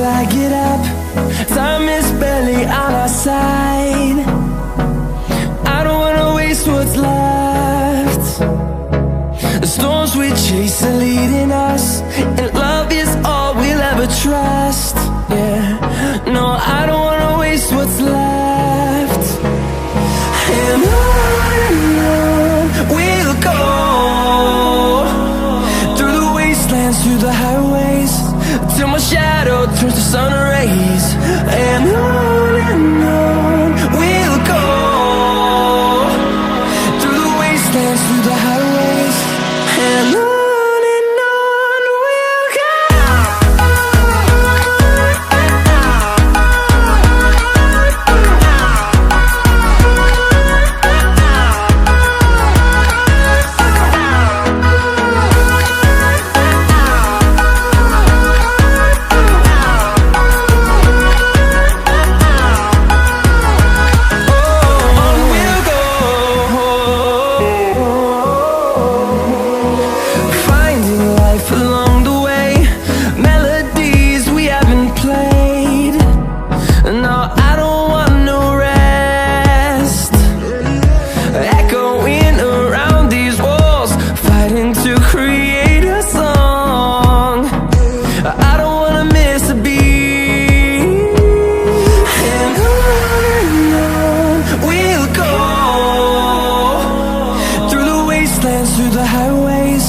I get up. Time is barely on our side. I don't wanna waste what's left. The storms we chase are leading us, and love is all we'll ever trust. Yeah, no, I don't wanna waste what's left. And on we'll go, through the wastelands, through the highways, till my shadow turns to sun rays. And on we'll go, through the wastelands, through the highways, and on we'll go. Through the highways,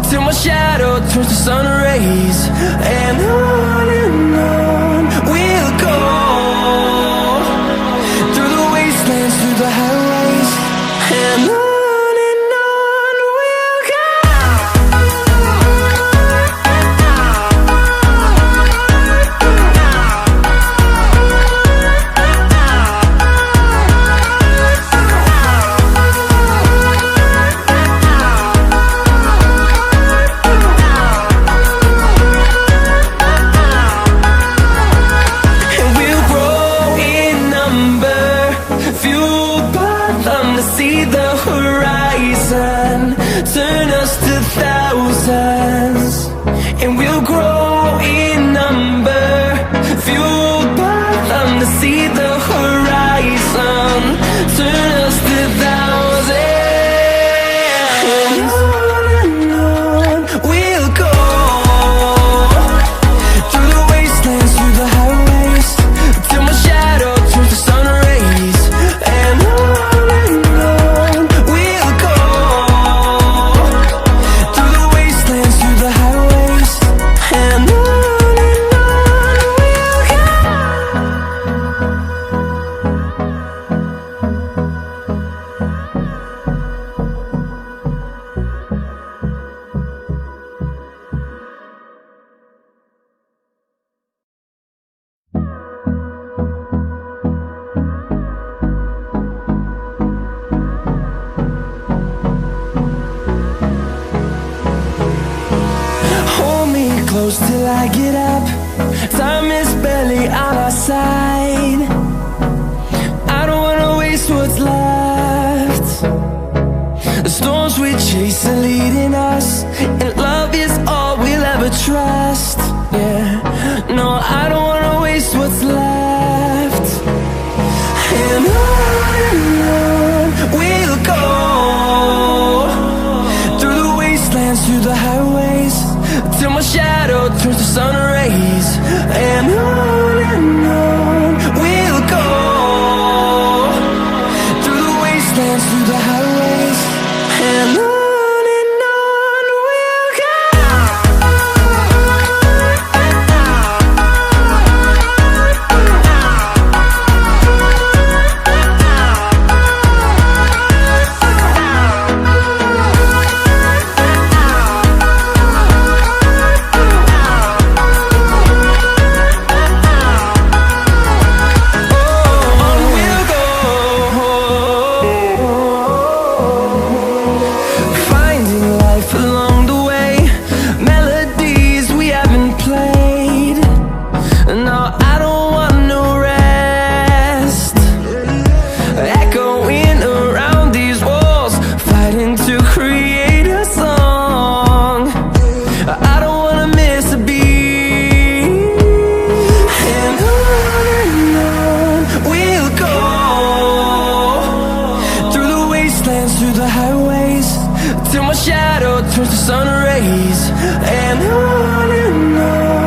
till my shadow turns to sun rays. And on we'll go, through the wastelands, through the highways, and on we'll go. See the horizon, turn us to thousands, and we'll grow in number, fueled by them. To see the horizon, turn us to thousands, and on we'll go, through the wastelands, through the highways, till my shadow turns to sun rays. And close till I get up. Time is barely on our side. I don't wanna waste what's left. The storms we chase are leading us, and love is all we'll ever trust. Yeah, no, I don't wanna waste what's left. And on we'll go, through the wastelands, through the highways, till my shadow turns to sun rays. And on we'll runs through the highways, till my shadow turns to sun rays. And on